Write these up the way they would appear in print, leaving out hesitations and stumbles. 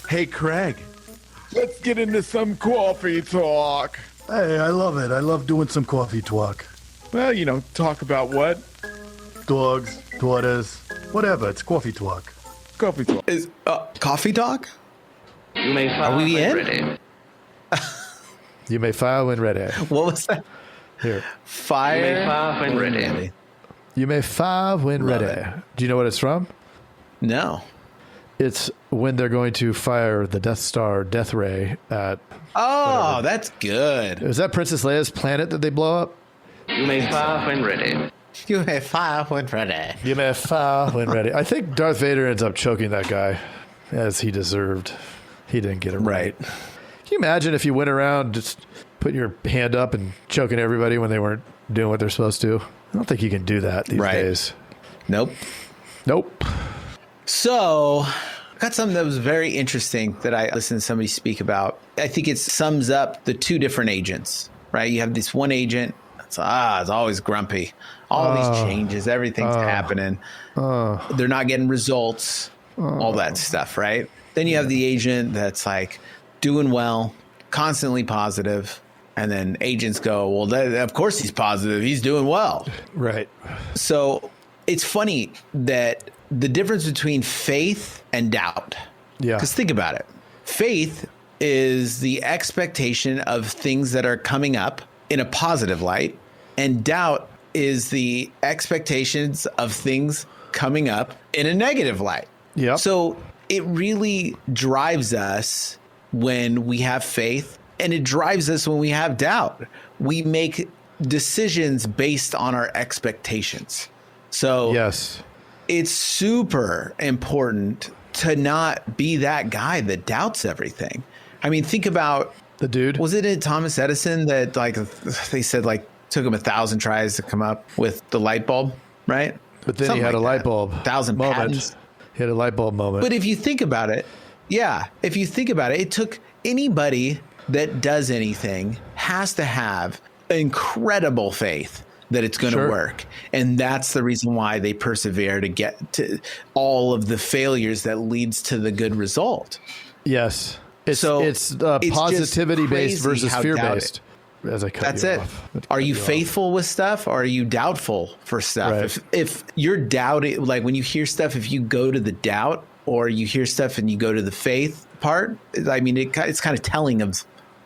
Hey, Craig, let's get into some coffee talk. Hey, I love it. I love doing some coffee talk. Well, talk about what? Dogs, daughters, whatever. It's coffee talk. Coffee talk. Is coffee talk? You may Are we in? ready. You may fire when ready. What was that? Here. Fire. You may fire when ready. You may fire when Love ready. it. Do you know what it's from? No. It's when they're going to fire the Death Star Death Ray at... Oh, that's good. Is that Princess Leia's planet that they blow up? You may fire when ready. You may fire when ready. You may fire when ready. I think Darth Vader ends up choking that guy, as he deserved. He didn't get it right. Can you imagine if you went around just putting your hand up and choking everybody when they weren't doing what they're supposed to? I don't think you can do that these days. Nope. So, I got something that was very interesting that I listened to somebody speak about. I think it sums up the two different agents, right? You have this one agent, it's always grumpy. All these changes, everything's happening. They're not getting results, all that stuff, right? Then you have the agent that's like doing well, constantly positive. And then agents go, well, of course he's positive. He's doing well. Right. So it's funny that the difference between faith and doubt. Yeah. Because think about it. Faith is the expectation of things that are coming up in a positive light. And doubt is the expectations of things coming up in a negative light. Yeah. So it really drives us when we have faith, and it drives us when we have doubt. We make decisions based on our expectations. So yes, it's super important to not be that guy that doubts everything. I mean, think about the dude. Was it Thomas Edison that they said took him 1,000 tries to come up with the light bulb, right? But then he had a light bulb 1,000 moment. patents. He had a light bulb moment. But if you think about it, it took anybody that does anything has to have incredible faith that it's going to work. And that's the reason why they persevere to get to all of the failures that leads to the good result. Yes. It's it's positivity based versus fear based. As I cut That's you it. off. Are you faithful with stuff, or are you doubtful for stuff? Right. If you're doubting, like when you hear stuff, if you go to the doubt, or you hear stuff and you go to the faith part, I mean, it's kind of telling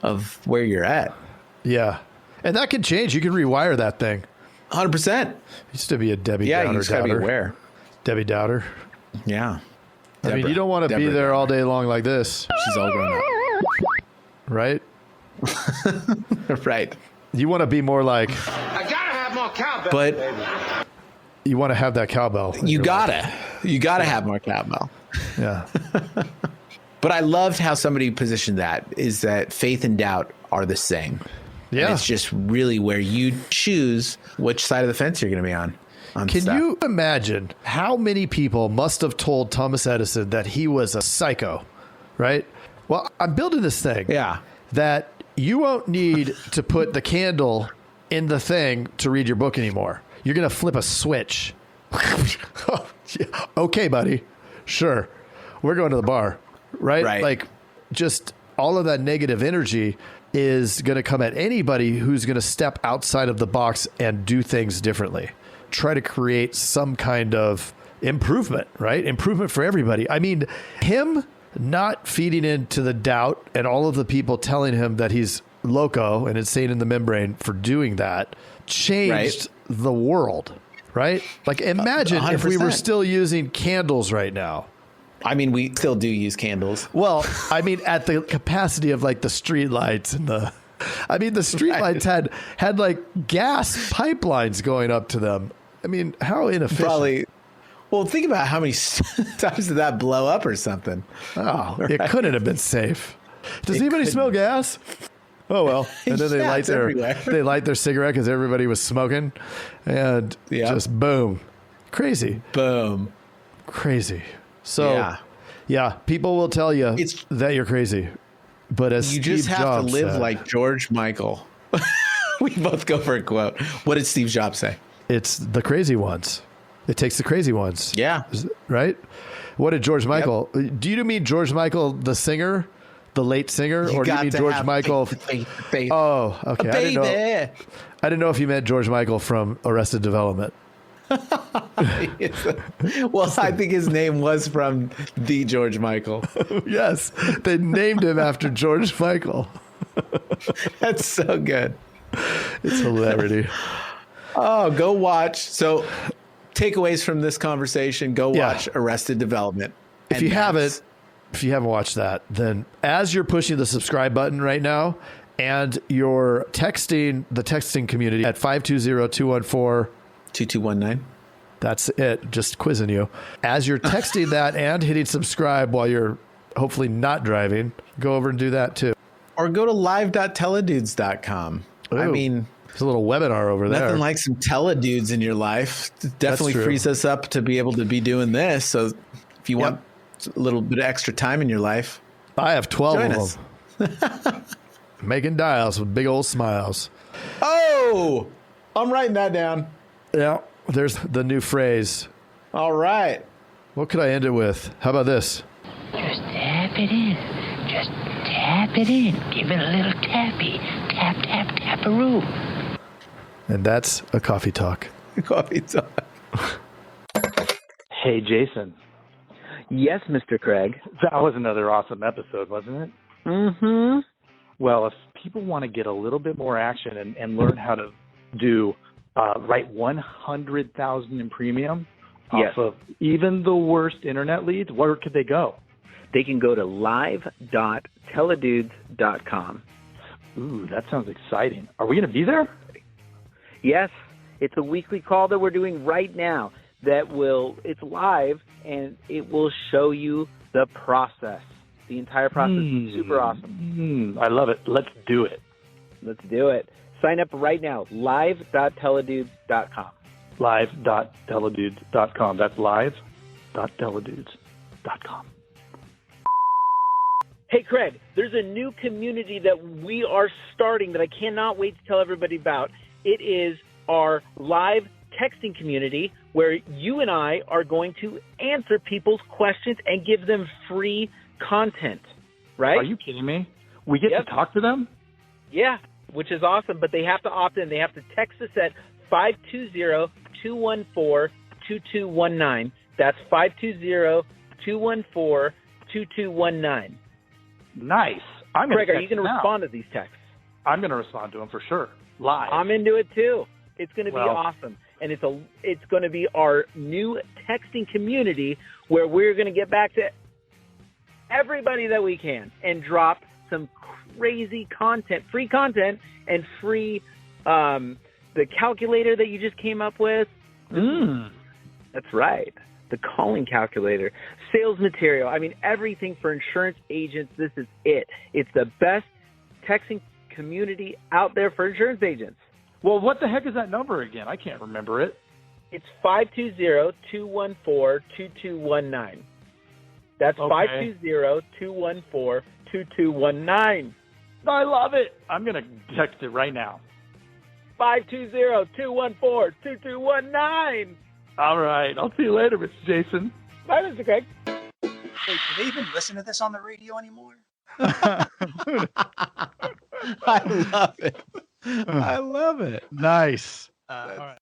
of where you're at. Yeah. And that can change. You can rewire that thing. 100%. Used to be a Debbie Yeah, Downer. you just gotta be aware. Debbie Downer. Yeah. I mean, you don't want to be there all day long like this. She's all grown up. Right? Right. You want to be more like... I gotta have more cowbell. But you want to have that cowbell. You gotta have more cowbell. Yeah. But I loved how somebody positioned that, is that faith and doubt are the same. Yeah. And it's just really where you choose which side of the fence you're going to be on. Can you imagine how many people must have told Thomas Edison that he was a psycho, right? Well, I'm building this thing. Yeah. That you won't need to put the candle in the thing to read your book anymore. You're going to flip a switch. Okay, buddy. Sure. We're going to the bar, right? Right. Like, just all of that negative energy is going to come at anybody who's going to step outside of the box and do things differently. Try to create some kind of improvement, right? Improvement for everybody. I mean, him not feeding into the doubt and all of the people telling him that he's loco and insane in the membrane for doing that changed the world, right? Like, imagine 100%. if we were still using candles right now. I mean, we still do use candles. Well, I mean, at the capacity of like the street lights and the street lights had like gas pipelines going up to them. I mean, how inefficient. Probably. Well, think about how many times did that blow up or something. Oh, right? It couldn't have been safe. Does anybody smell gas? Oh, well. And then they light their cigarette because everybody was smoking, and just boom. Crazy. Boom. Crazy. So, yeah, people will tell you that you're crazy. But as you Steve just have Jobs to live said, like George Michael. We both go for a quote. What did Steve Jobs say? It's the crazy ones It takes the crazy ones. Yeah. Right? What did George Michael... Do you mean George Michael, the singer? The late singer? Or do you mean George Michael... Faith. Oh, okay. I didn't know if you meant George Michael from Arrested Development. Well, I think his name was from the George Michael. Yes. They named him after George Michael. That's so good. It's hilarity. Oh, go watch. So takeaways from this conversation, go watch Arrested Development. If you haven't watched that, then as you're pushing the subscribe button right now and you're texting the texting community at 520-214-2219. That's it. Just quizzing you. As you're texting that and hitting subscribe while you're hopefully not driving, go over and do that too. Or go to live.teledudes.com. I mean, there's a little webinar over there. Nothing like some teledudes in your life. It definitely frees us up to be able to be doing this. So if you want a little bit of extra time in your life, I have 12 join of us. them. Making dials with big old smiles. Oh, I'm writing that down. Yeah, there's the new phrase. All right. What could I end it with? How about this? Just tap it in. Just tap it in. Give it a little tappy. Tap, tap, tap-a-roo. And that's a coffee talk. Coffee talk. Hey, Jason. Yes, Mr. Craig. That was another awesome episode, wasn't it? Mm-hmm. Well, if people want to get a little bit more action and learn how to write 100,000 in premium off of even the worst internet leads, where could they go? They can go to live.teledudes.com. Ooh, that sounds exciting. Are we going to be there? Yes, it's a weekly call that we're doing right now it's live, and it will show you the process. The entire process is super awesome. I love it. Let's do it. Let's do it. Sign up right now, live.teledudes.com. Live.teledudes.com. That's live.teledudes.com. Hey, Craig, there's a new community that we are starting that I cannot wait to tell everybody about. It is our live texting community where you and I are going to answer people's questions and give them free content, right? Are you kidding me? We get to talk to them? Yeah, which is awesome, but they have to opt in. They have to text us at 520-214-2219. That's 520-214-2219. Nice. Craig, are you going to respond to these texts? I'm going to respond to them for sure. Live. I'm into it too. It's going to be awesome. And it's going to be our new texting community where we're going to get back to everybody that we can and drop some crazy content, free content, and free the calculator that you just came up with. That's right. The calling calculator, sales material. I mean, everything for insurance agents. This is it. It's the best texting community out there for insurance agents. Well, what the heck is that number again? I can't remember it. It's 520-214-2219. That's 520-214-2219. I love it. I'm going to text it right now. 520-214-2219. All right. I'll see you later, Mr. Jason. Bye, Mr. Craig. Wait, do they even listen to this on the radio anymore? I love it. I love it. Nice. All right.